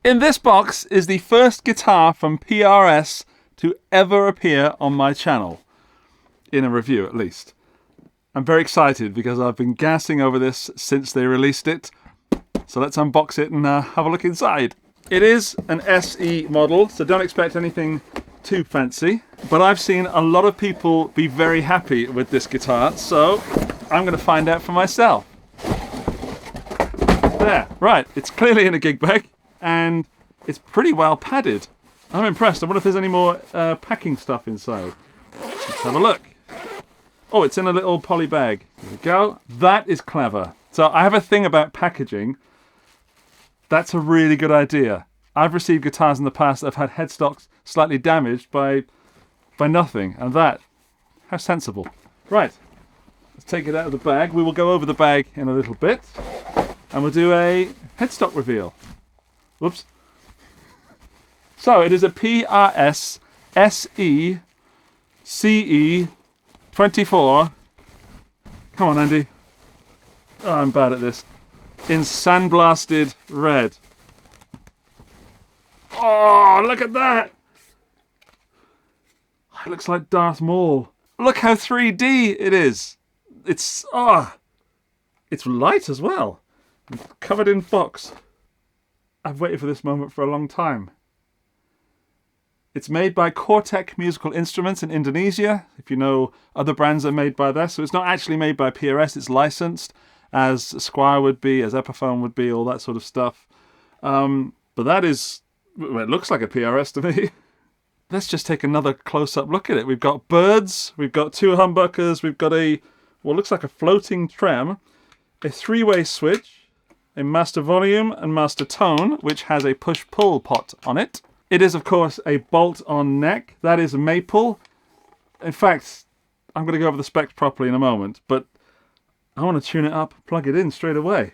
In this box is the first guitar from PRS to ever appear on my channel. In a review, at least. I'm very excited because I've been gassing over this since they released it. So let's unbox it and have a look inside. It is an SE model, so don't expect anything too fancy. But I've seen a lot of people be very happy with this guitar, so I'm going to find out for myself. There, right, it's clearly in a gig bag, and it's pretty well padded. I'm impressed. I wonder if there's any more packing stuff inside. Let's have a look. Oh, it's in a little poly bag. There we go. That is clever. So I have a thing about packaging. That's a really good idea. I've received guitars in the past that have had headstocks slightly damaged by nothing. And that, how sensible. Right, let's take it out of the bag. We will go over the bag in a little bit. And we'll do a headstock reveal. Whoops. So it is a PRS SE CE24. Come on, Andy. Oh, I'm bad at this. In sandblasted red. Oh, look at that! It looks like Darth Maul. Look how 3D it is. It's light as well. Covered in box. I've waited for this moment for a long time. It's made by Cortec Musical Instruments in Indonesia. If you know, other brands are made by there. So it's not actually made by PRS, it's licensed, as Squire would be, as Epiphone would be, all that sort of stuff. But that is, well, it looks like a PRS to me. Let's just take another close-up look at it. We've got birds, we've got two humbuckers, we've got what looks like a floating trem, a three-way switch, a master volume and master tone, which has a push-pull pot on it. It is, of course, a bolt-on neck. That is maple. In fact, I'm going to go over the specs properly in a moment, but I want to tune it up, plug it in straight away.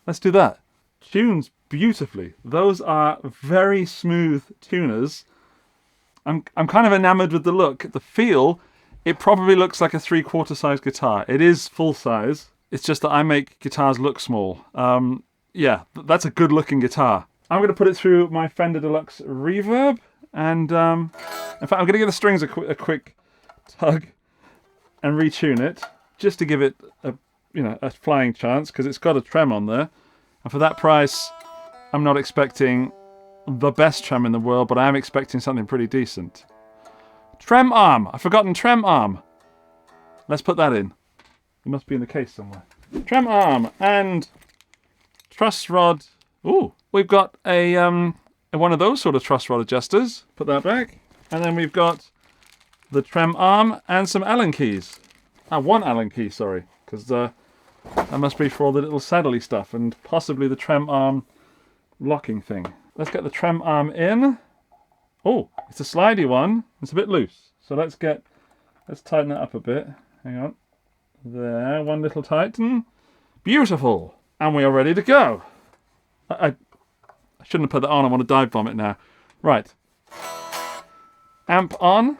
Let's do that. Tunes beautifully. Those are very smooth tuners. I'm kind of enamored with the look. The feel, it probably looks like a 3/4 size guitar. It is full size. It's just that I make guitars look small. Yeah, that's a good looking guitar. I'm going to put it through my Fender Deluxe Reverb, and in fact I'm going to give the strings a quick tug and retune it, just to give it a flying chance, because it's got a trem on there. And for that price, I'm not expecting the best trem in the world, but I am expecting something pretty decent. Trem arm! I've forgotten trem arm. Let's put that in. It must be in the case somewhere. Trem arm and truss rod. Ooh, we've got a one of those sort of truss rod adjusters. Put that back. And then we've got the trem arm and some Allen keys. One Allen key, sorry, because that must be for all the little saddly stuff and possibly the trem arm locking thing. Let's get the trem arm in. Oh, it's a slidey one. It's a bit loose. So let's tighten that up a bit. Hang on. There, one little tighten. Beautiful. And we are ready to go. I shouldn't have put that on. I want to dive bomb it now. Right. Amp on.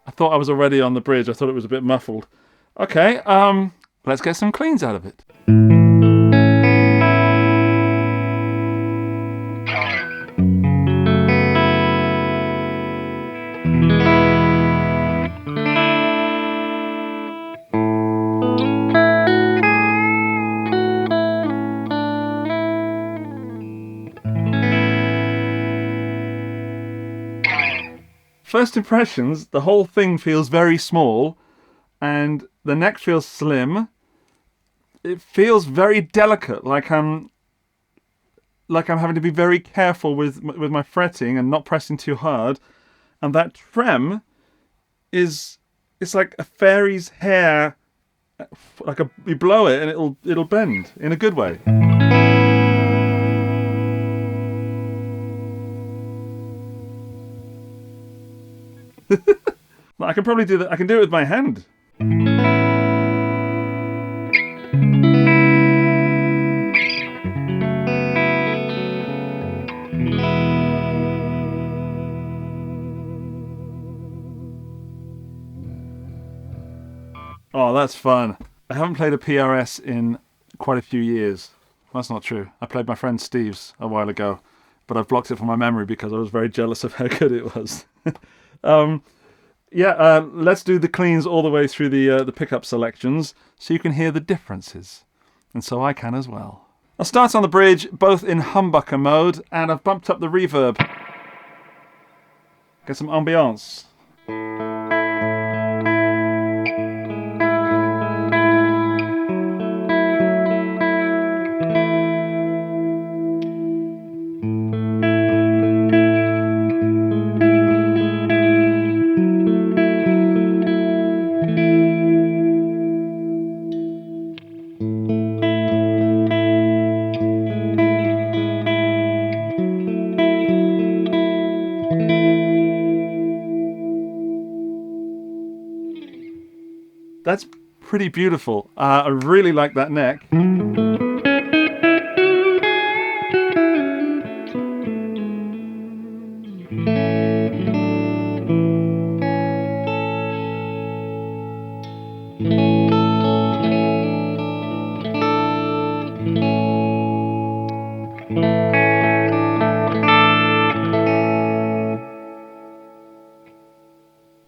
I thought I was already on the bridge. I thought it was a bit muffled. Okay, let's get some cleans out of it. First impressions, the whole thing feels very small and the neck feels slim. It feels very delicate, like I'm having to be very careful with my fretting and not pressing too hard. And that trem it's like a fairy's hair, like you blow it and it'll bend in a good way. I can probably do that. I can do it with my hand. Oh, that's fun. I haven't played a PRS in quite a few years. That's not true. I played my friend Steve's a while ago, but I've blocked it from my memory because I was very jealous of how good it was. Let's do the cleans all the way through the pickup selections so you can hear the differences. And so I can as well. I'll start on the bridge, both in humbucker mode, and I've bumped up the reverb. Get some ambiance. That's pretty beautiful. I really like that neck.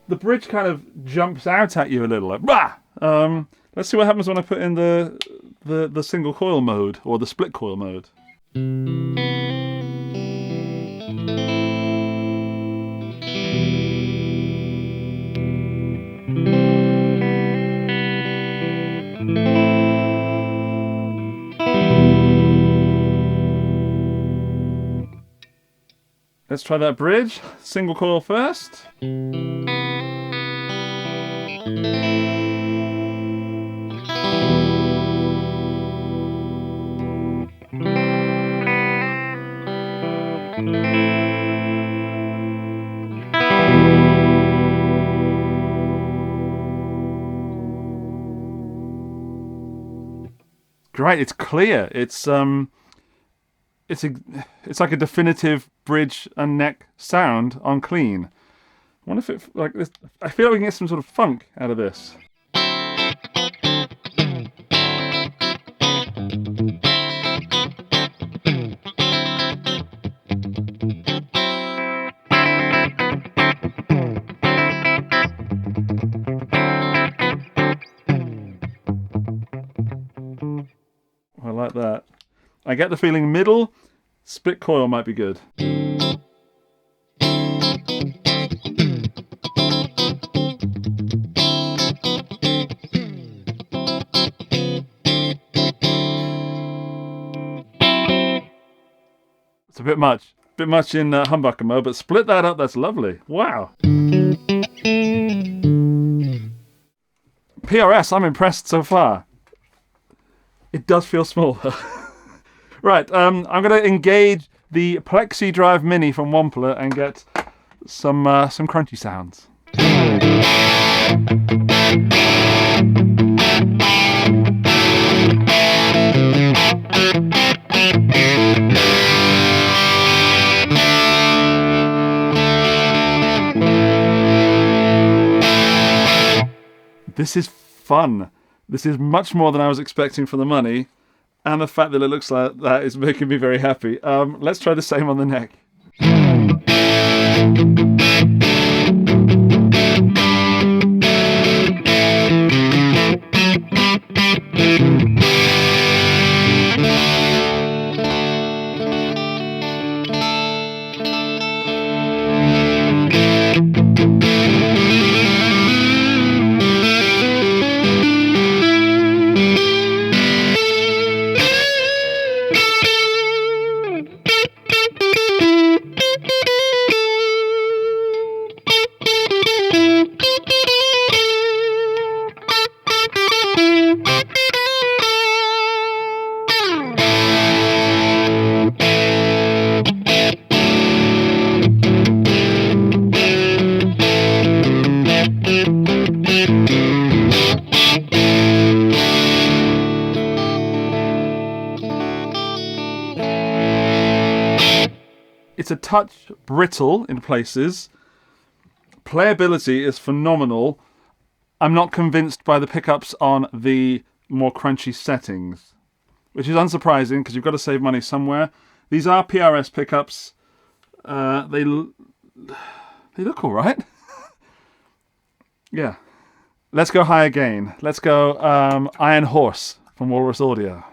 The bridge kind of jumps out at you a little, like rah! Let's see what happens when I put in the single coil mode or the split coil mode. Let's try that bridge. Single coil first. Great, it's clear. It's like a definitive bridge and neck sound on clean. I wonder if it like this. I feel like we can get some sort of funk out of this. I like that. I get the feeling middle, split coil might be good. It's a bit much in humbucker mode, but split that up, that's lovely. Wow. PRS, I'm impressed so far. It does feel small though. Right, I'm going to engage the Plexi Drive Mini from Wampler and get some crunchy sounds. This is fun. This is much more than I was expecting for the money, and the fact that it looks like that is making me very happy. Let's try the same on the neck. It's a touch brittle in places. Playability is phenomenal. I'm not convinced by the pickups on the more crunchy settings, which is unsurprising because you've got to save money somewhere. These are PRS pickups. They look all right. Yeah. Let's go higher gain. Let's go Iron Horse from Walrus Audio.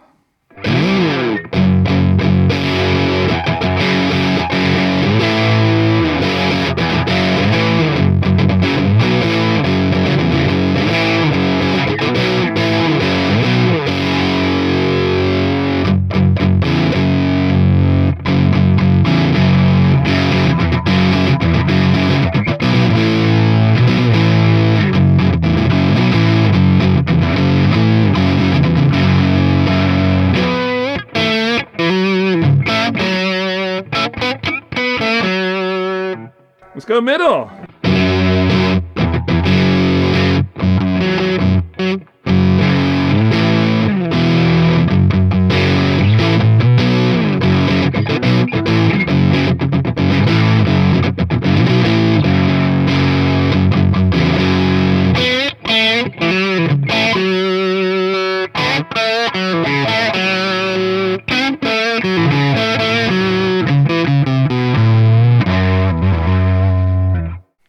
Let's go middle.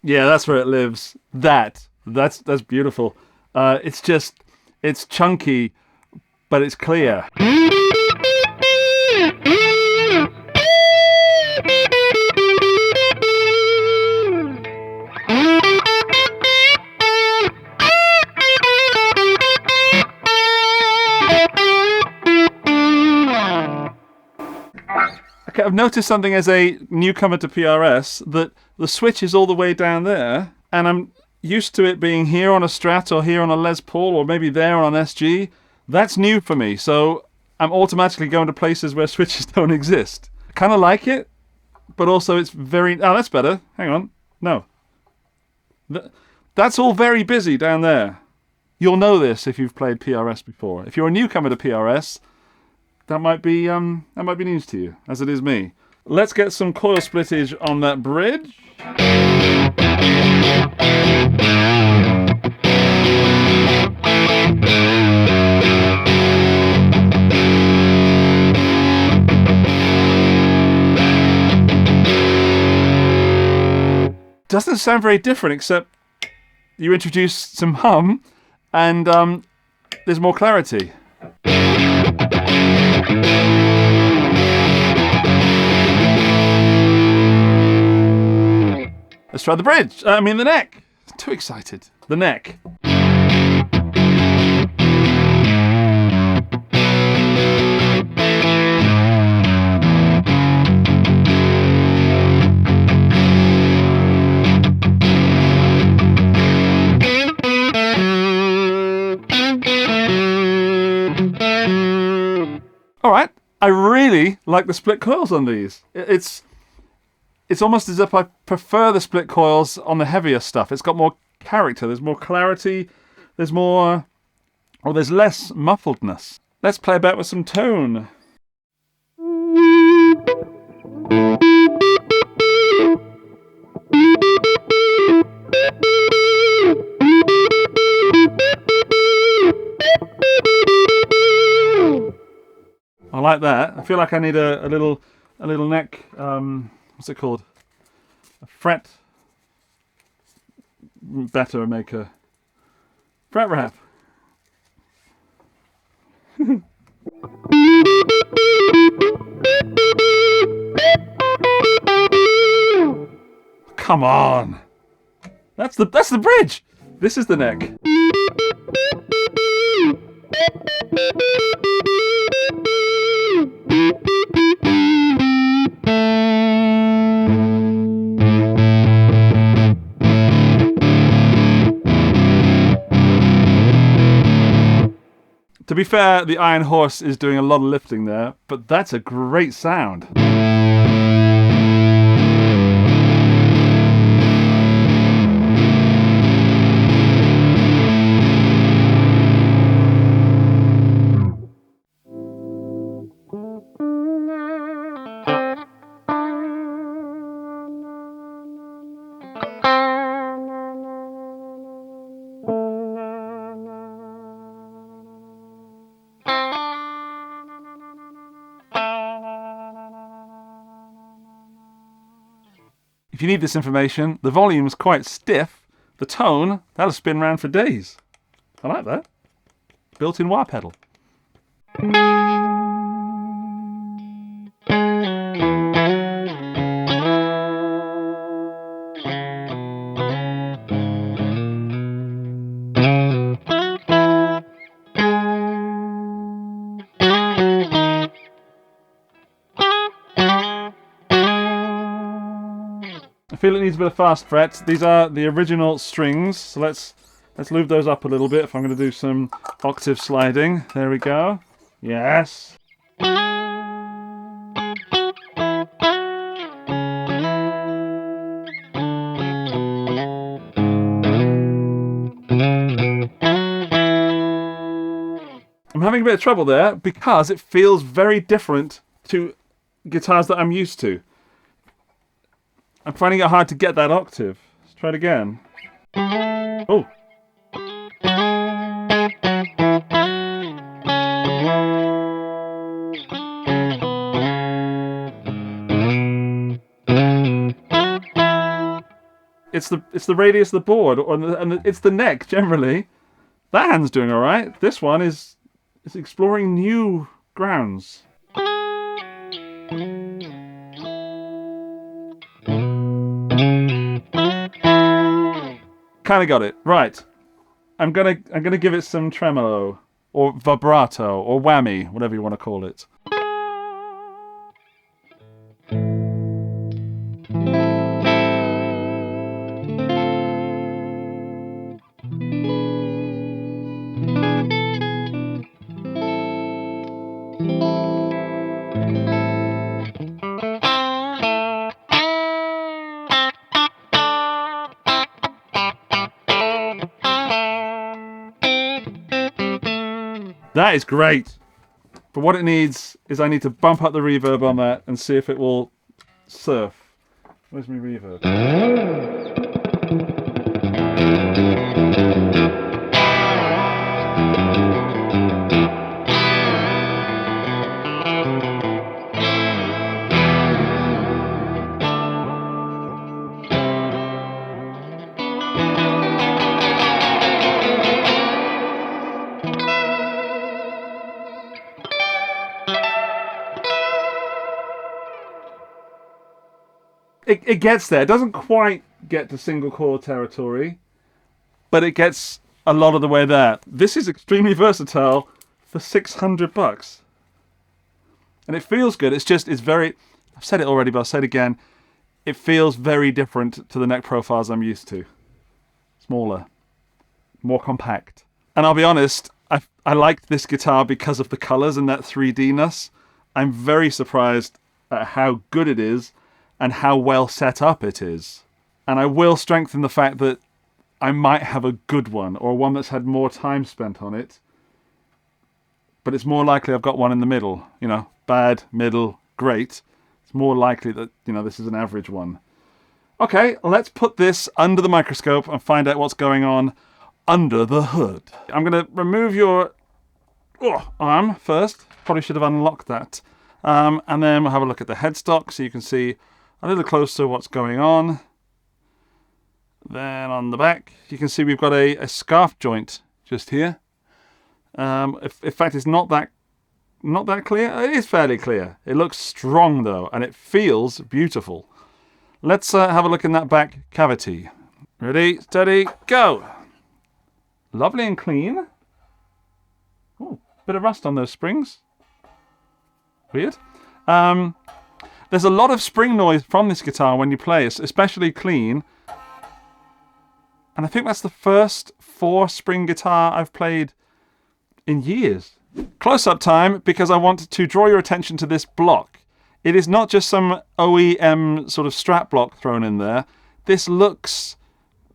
Yeah, that's where it lives. That's beautiful. It's chunky, but it's clear. Okay, I've noticed something as a newcomer to PRS, that the switch is all the way down there, and I'm used to it being here on a Strat or here on a Les Paul or maybe there on an SG. That's new for me, so I'm automatically going to places where switches don't exist. Kind of like it, but also it's very... Oh, that's better. Hang on. No. That's all very busy down there. You'll know this if you've played PRS before. If you're a newcomer to PRS... That might be news to you, as it is me. Let's get some coil splittage on that bridge. Doesn't sound very different, except you introduce some hum, and there's more clarity. Let's try the bridge. I mean the neck. Too excited. The neck. All right. I really like the split coils on these. It's almost as if I prefer the split coils on the heavier stuff. It's got more character, there's more clarity, there's less muffledness. Let's play about with some tone. I like that. I feel like I need a little neck, what's it called? A fret better maker. Fret wrap. Come on. That's the bridge. This is the neck. To be fair, the Iron Horse is doing a lot of lifting there, but that's a great sound. If you need this information, the volume's quite stiff. The tone, that'll spin around for days. I like that. Built-in wah pedal. I feel it needs a bit of fast frets. These are the original strings, so let's lube those up a little bit if I'm going to do some octave sliding. There we go. Yes. I'm having a bit of trouble there because it feels very different to guitars that I'm used to. I'm finding it hard to get that octave. Let's try it again. Oh. It's the radius of the board, and it's the neck generally. That hand's doing all right. This one is exploring new grounds. Kind of got it right. I'm gonna give it some tremolo or vibrato or whammy, whatever you want to call it. That is great. But what it needs is I need to bump up the reverb on that and see if it will surf. Where's my reverb? It gets there. It doesn't quite get to single chord territory, but it gets a lot of the way there. This is extremely versatile for $600. And it feels good. It's very, I've said it already, but I'll say it again. It feels very different to the neck profiles I'm used to. Smaller, more compact. And I'll be honest, I liked this guitar because of the colors and that 3D-ness. I'm very surprised at how good it is and how well set up it is. And I will strengthen the fact that I might have a good one, or one that's had more time spent on it. But it's more likely I've got one in the middle. You know, bad, middle, great. It's more likely that, you know, this is an average one. Okay, let's put this under the microscope and find out what's going on under the hood. I'm going to remove your arm first. Probably should have unlocked that. And then we'll have a look at the headstock so you can see a little closer what's going on. Then on the back, you can see we've got a scarf joint just here. In fact, it's not that clear. It is fairly clear. It looks strong though, and it feels beautiful. Let's have a look in that back cavity. Ready, steady, go. Lovely and clean. Oh, bit of rust on those springs. Weird. There's a lot of spring noise from this guitar when you play, especially clean. And I think that's the first 4-string guitar I've played in years. Close-up time, because I want to draw your attention to this block. It is not just some OEM sort of strap block thrown in there. This looks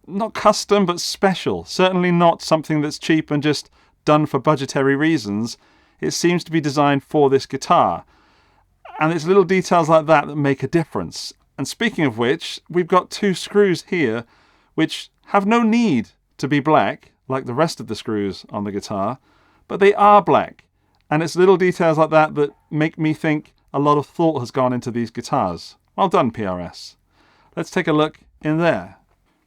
not custom, but special. Certainly not something that's cheap and just done for budgetary reasons. It seems to be designed for this guitar. And it's little details like that that make a difference. And speaking of which, we've got 2 screws here which have no need to be black like the rest of the screws on the guitar, but they are black. And it's little details like that that make me think a lot of thought has gone into these guitars. Well done, PRS. Let's take a look in there.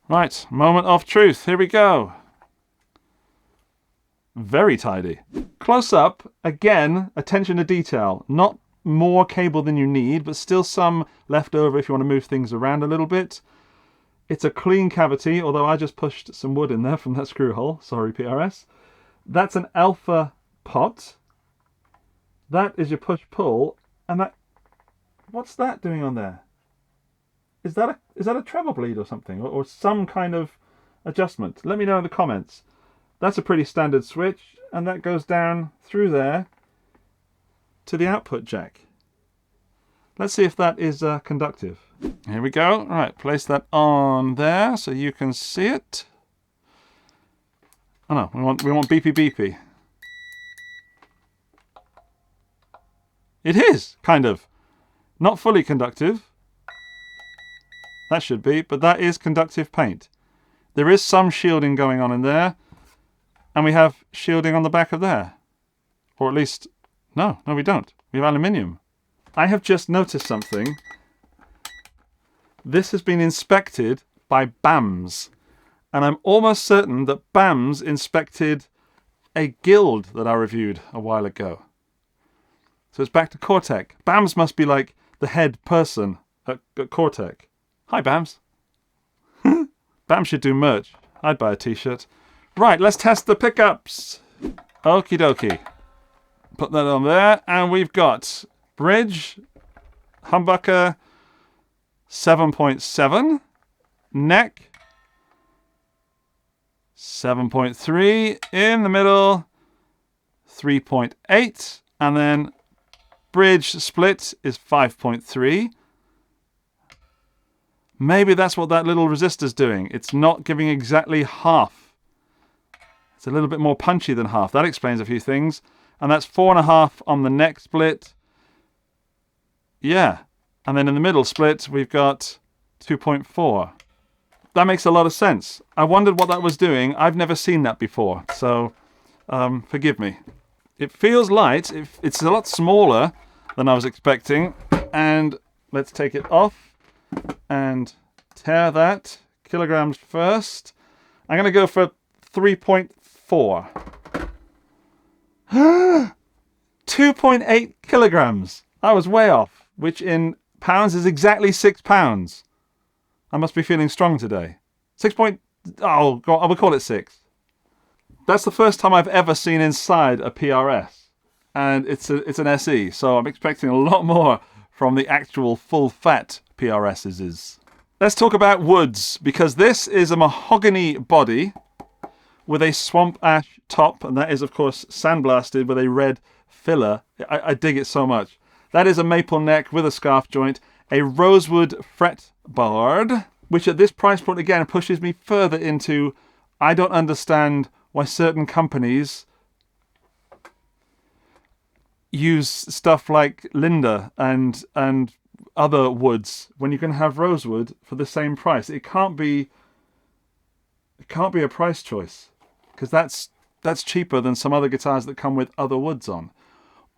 Right, moment of truth. Here we go. Very tidy. Close up, again, attention to detail. Not more cable than you need, but still some left over if you want to move things around a little bit. It's a clean cavity, although I just pushed some wood in there from that screw hole. Sorry, PRS. That's an alpha pot. That is your push-pull. And that... what's that doing on there? Is that a treble bleed or something? Or some kind of adjustment? Let me know in the comments. That's a pretty standard switch, and that goes down through there to the output jack. Let's see if that is conductive. Here we go. All right, place that on there so you can see it. Oh no, we want beepy beepy. It is, kind of. Not fully conductive. That should be, but that is conductive paint. There is some shielding going on in there. And we have shielding on the back of there. Or at least, no, we don't. We have aluminium. I have just noticed something. This has been inspected by BAMS. And I'm almost certain that BAMS inspected a guild that I reviewed a while ago. So it's back to Cortec. BAMS must be like the head person at Cortec. Hi, BAMS. BAMS should do merch. I'd buy a t-shirt. Right, let's test the pickups. Okie dokie. Put that on there. And we've got bridge, humbucker, 7.7. Neck, 7.3. In the middle, 3.8. And then bridge split is 5.3. Maybe that's what that little resistor's doing. It's not giving exactly half. It's a little bit more punchy than half. That explains a few things. And that's 4.5 on the neck split. Yeah. And then in the middle split, we've got 2.4. That makes a lot of sense. I wondered what that was doing. I've never seen that before. So, forgive me. It feels light. It's a lot smaller than I was expecting. And let's take it off and tear that. Kilograms first. I'm going to go for 3.4. 2.8 kilograms. I was way off, which in pounds is exactly 6 pounds. I must be feeling strong today. 6 point... oh, I would call it 6. That's the first time I've ever seen inside a PRS. And it's an SE, so I'm expecting a lot more from the actual full-fat PRSs. Let's talk about woods, because this is a mahogany body with a swamp ash top, and that is, of course, sandblasted with a red filler. I dig it so much. That is a maple neck with a scarf joint, a rosewood fretboard, which at this price point, again, pushes me further into, I don't understand why certain companies use stuff like Linda and other woods when you can have rosewood for the same price. It can't be a price choice, because that's cheaper than some other guitars that come with other woods on.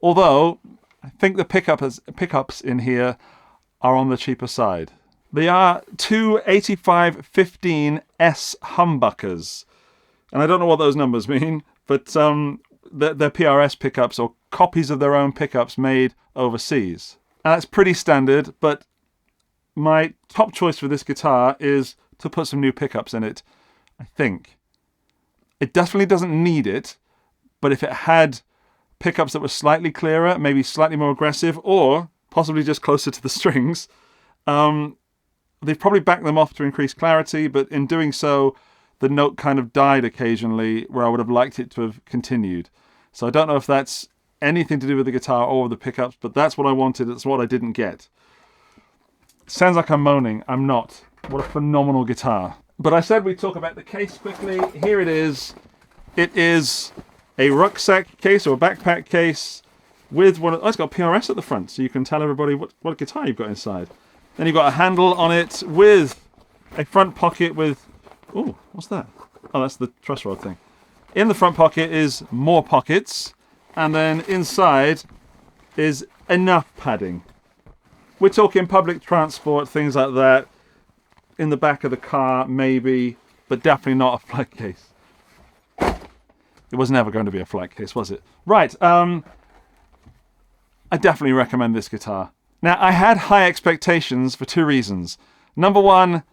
Although I think the pickups in here are on the cheaper side. They are two 8515S humbuckers, and I don't know what those numbers mean, but they're PRS pickups or copies of their own pickups made overseas. And that's pretty standard, but my top choice for this guitar is to put some new pickups in it, I think. It definitely doesn't need it, but if it had pickups that were slightly clearer, maybe slightly more aggressive, or possibly just closer to the strings, they've probably backed them off to increase clarity, but in doing so, the note kind of died occasionally where I would have liked it to have continued. So I don't know if that's anything to do with the guitar or the pickups, but that's what I wanted. It's what I didn't get. Sounds like I'm moaning. I'm not. What a phenomenal guitar. But I said we'd talk about the case quickly. Here it is. It is a rucksack case or a backpack case with one. Oh, it's got PRS at the front, so you can tell everybody what guitar you've got inside. Then you've got a handle on it with a front pocket with... oh, what's that? Oh, that's the truss rod thing. In the front pocket is more pockets, and then inside is enough padding. We're talking public transport, things like that. in the back of the car, maybe, but definitely not a flight case. It was never going to be a flight case, was it? Right, I definitely recommend this guitar. Now, I had high expectations for 2 reasons. Number one,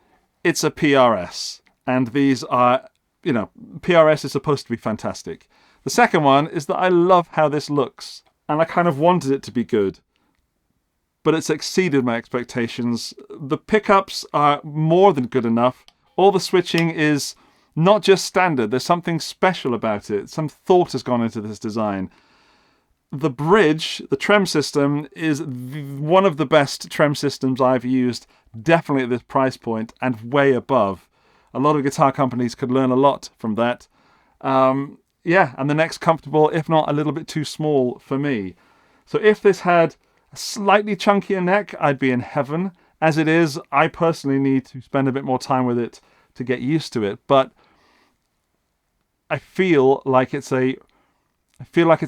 it's a PRS, and these are, you know, PRS is supposed to be fantastic. The second one is that I love how this looks, and I kind of wanted it to be good, but it's exceeded my expectations. The pickups are more than good enough. All the switching is not just standard. There's something special about it. Some thought has gone into this design. The bridge, the trem system, is one of the best trem systems I've used, definitely at this price point, and way above. A lot of guitar companies could learn a lot from that. Yeah, and the neck's comfortable, if not a little bit too small for me. So if this had a slightly chunkier neck, I'd be in heaven. As it is, I personally need to spend a bit more time with it to get used to it, but I feel like it's a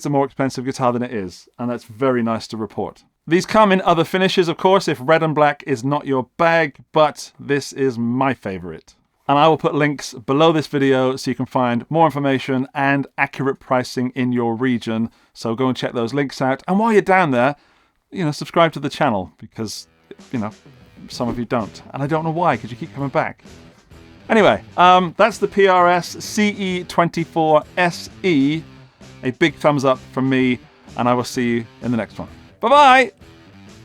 more expensive guitar than it is, and that's very nice to report. These come in other finishes, of course, if red and black is not your bag, but this is my favorite. And I will put links below this video so you can find more information and accurate pricing in your region. So go and check those links out. And while you're down there, you know, subscribe to the channel because, you know, some of you don't. And I don't know why, because you keep coming back. Anyway, that's the PRS CE24 SE. A big thumbs up from me, and I will see you in the next one. Bye-bye!